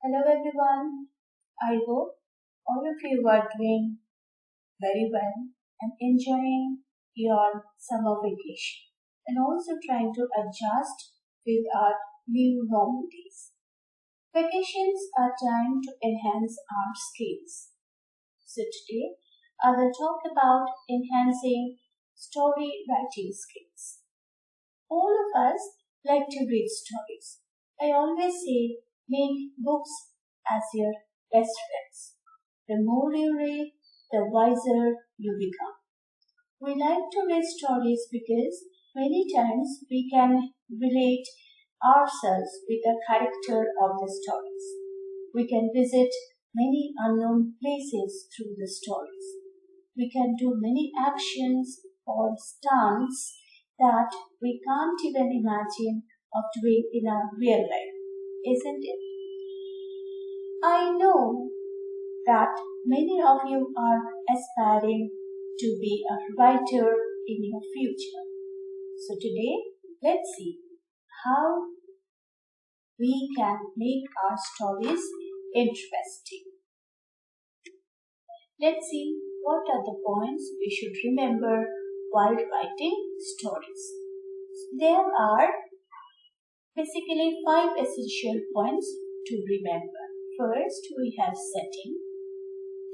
Hello everyone. I hope all of you are doing very well and enjoying your summer vacation and also trying to adjust with our new normal days. Vacations are time to enhance our skills. So today I will talk about enhancing story writing skills. All of us like to read stories. I always say make books as your best friends. The more you read, the wiser you become. We like to read stories because many times we can relate ourselves with the character of the stories. We can visit many unknown places through the stories. We can do many actions or stunts that we can't even imagine of doing in our real life, isn't it? I know that many of you are aspiring to be a writer in your future. So today, let's see how we can make our stories interesting. Let's see what are the points we should remember while writing stories. There are basically five essential points to remember. First, we have setting.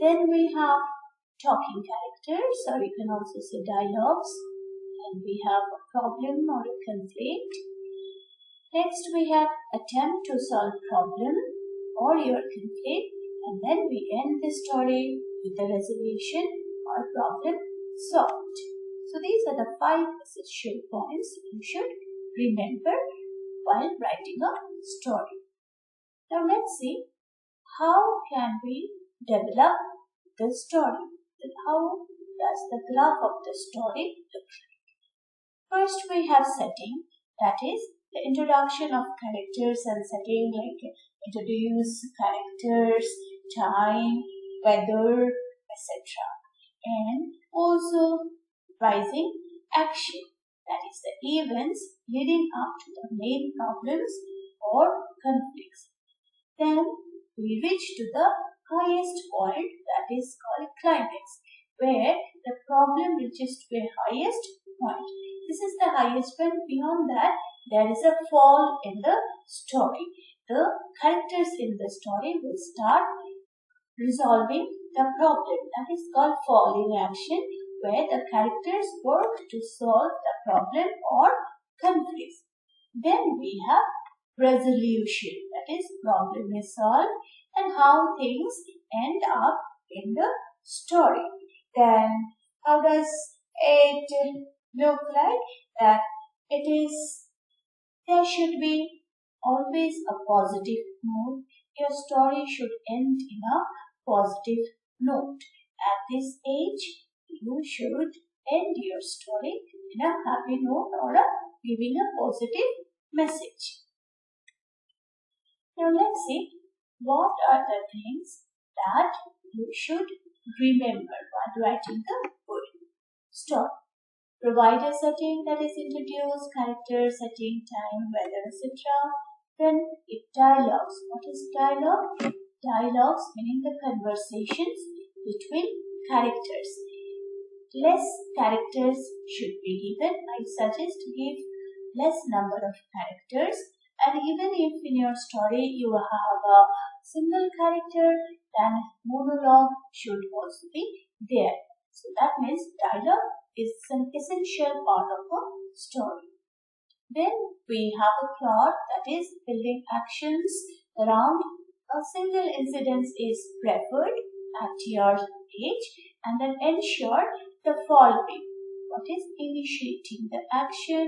Then we have talking characters, or you can also say dialogues. And we have a problem or a conflict. Next, we have attempt to solve problem or your conflict. And then we end the story with a resolution or problem solved. So these are the five essential points you should remember while writing a story. Now let's see how can we develop the story. How does the graph of the story look like? First we have setting, that is the introduction of characters and setting, like introduce characters, time, weather, etc. And also rising action, that is the events leading up to the main problems or conflicts. Then we reach to the highest point, that is called climax, where the problem reaches to a highest point. This is the highest point. Beyond that, there is a fall in the story. The characters in the story will start resolving the problem. That is called fall in action, where the characters work to solve the problem or conflict. Then we have resolution, that is problem is solved and how things end up in the story. Then how does it look like? That it is, there should be always a positive mood. Your story should end in a positive note. At this age, you should end your story in a happy note or giving a positive message. Now let's see what are the things that you should remember while writing the poem. Stop. Provide a setting, that is introduce character, setting, time, weather, etc. Then it dialogues. What is dialogue? Dialogues meaning the conversations between characters. Less characters should be given. I suggest give less number of characters, and even if in your story you have a single character, then monologue should also be there. So that means dialogue is an essential part of a story. Then we have a plot, that is building actions around a single incident is preferred at your age, and then ensure the following. What is initiating the action,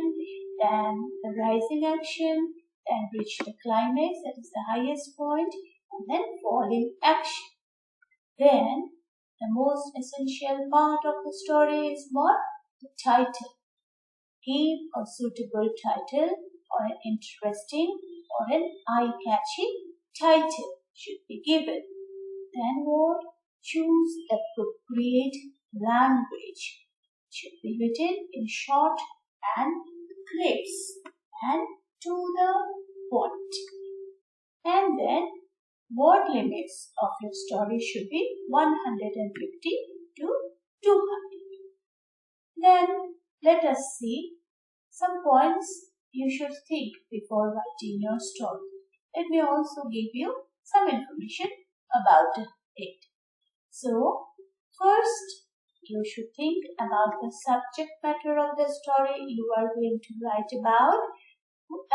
then the rising action, then reach the climax, that is the highest point, and then falling action. Then the most essential part of the story is what? The title. Give a suitable title or an interesting or an eye-catching title should be given. Then what? Choose appropriate language. It should be written in short and crisp and to the point. And then word limits of your story should be 150 to 200. Then let us see some points you should think before writing your story. Let me also give you some information about it. So, first, you should think about the subject matter of the story you are going to write about,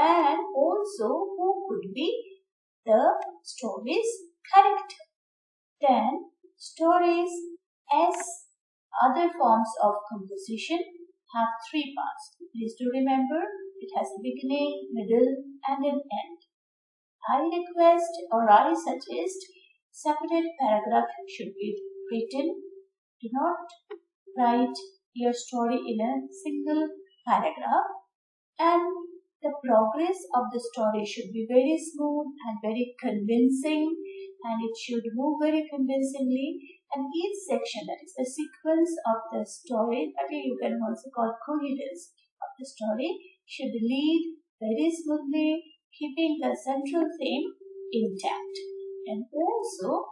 and also who could be the story's character. Then, stories as other forms of composition have three parts. Please do remember, it has a beginning, middle, and an end. I request or I suggest separate paragraph should be written. Do not write your story in a single paragraph, and the progress of the story should be very smooth and very convincing, and it should move very convincingly, and each section, that is the sequence of the story, that you can also call coherence of the story, should lead very smoothly, keeping the central theme intact. And also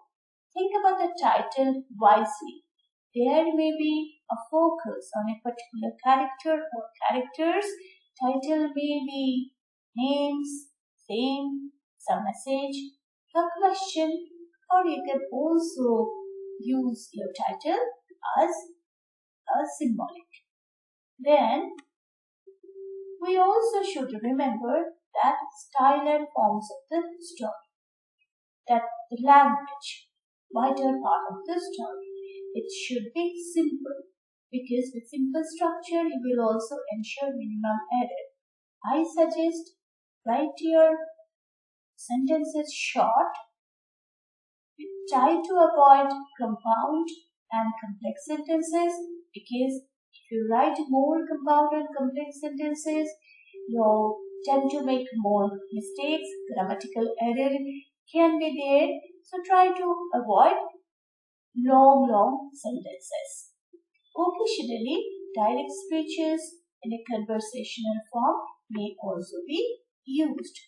think about the title wisely. There may be a focus on a particular character or characters. Title may be names, theme, some message, a question, or you can also use your title as a symbolic. Then we also should remember that style and forms of the story, that the language, vital part of the story, it should be simple, because with simple structure you will also ensure minimum error. I suggest write your sentences short. Try to avoid compound and complex sentences, because if you write more compound and complex sentences, you tend to make more mistakes, grammatical error can be there. So try to avoid long sentences. Occasionally, direct speeches in a conversational form may also be used.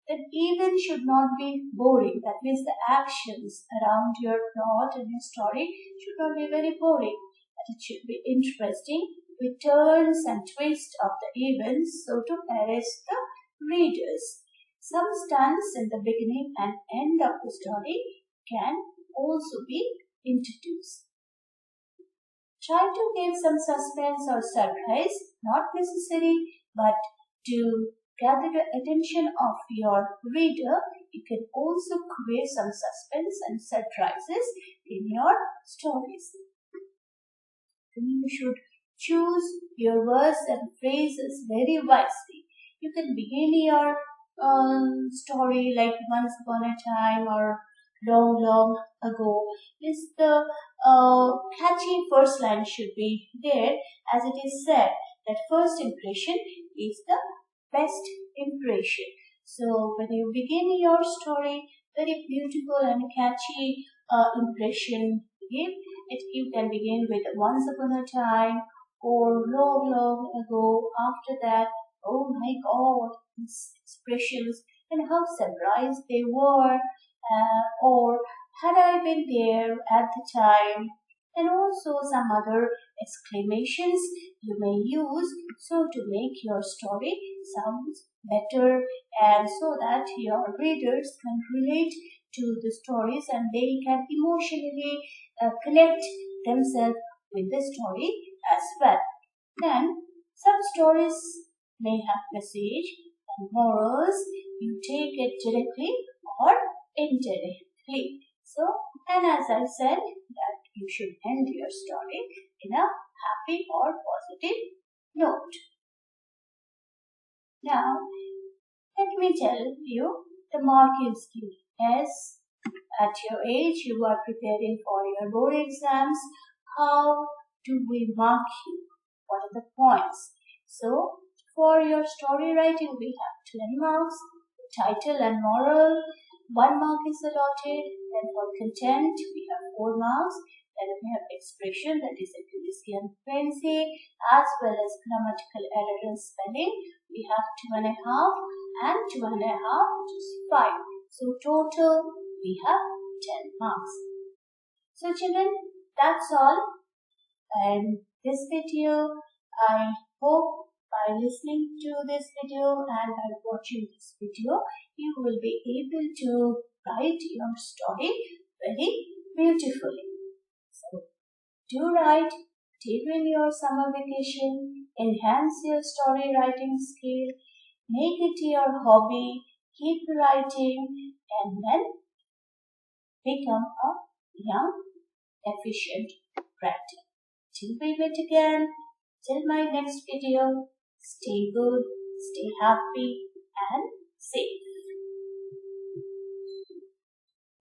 That even should not be boring. That means the actions around your plot and your story should not be very boring. But it should be interesting with turns and twists of the events, so to arrest the readers. Some stunts in the beginning and end of the story can also be introduced. Try to give some suspense or surprise, not necessary, but to gather the attention of your reader. You can also create some suspense and surprises in your stories. You should choose your words and phrases very wisely. You can begin your story like once upon a time or long ago. This the catchy first line should be there, as it is said that first impression is the best impression. So when you begin your story, very beautiful and catchy impression give it. You can begin with once upon a time or long ago. After that, oh my God, these expressions and how surprised they were, or had I been there at the time, and also some other exclamations you may use, so to make your story sound better, and so that your readers can relate to the stories and they can emotionally connect themselves with the story as well. Then some stories may have message and morals. You take it directly or indirectly. So, and as I said, that you should end your story in a happy or positive note. Now, let me tell you the marking scheme. As at your age you are preparing for your board exams, how do we mark you? What are the points? So, for your story writing, we have 10 marks, title and moral, 1 mark is allotted, then for content, we have 4 marks, then we have expression, that is accuracy and fluency, as well as grammatical error and spelling, we have 2.5, and 2.5, which is 5. So, total we have 10 marks. So children, that's all. And this video, I hope by listening to this video and by watching this video, you will be able to write your story very beautifully. So do write during your summer vacation, enhance your story writing skill, make it your hobby, keep writing, and then become a young, efficient writer. Till we meet again, till my next video, stay good, stay happy, and safe.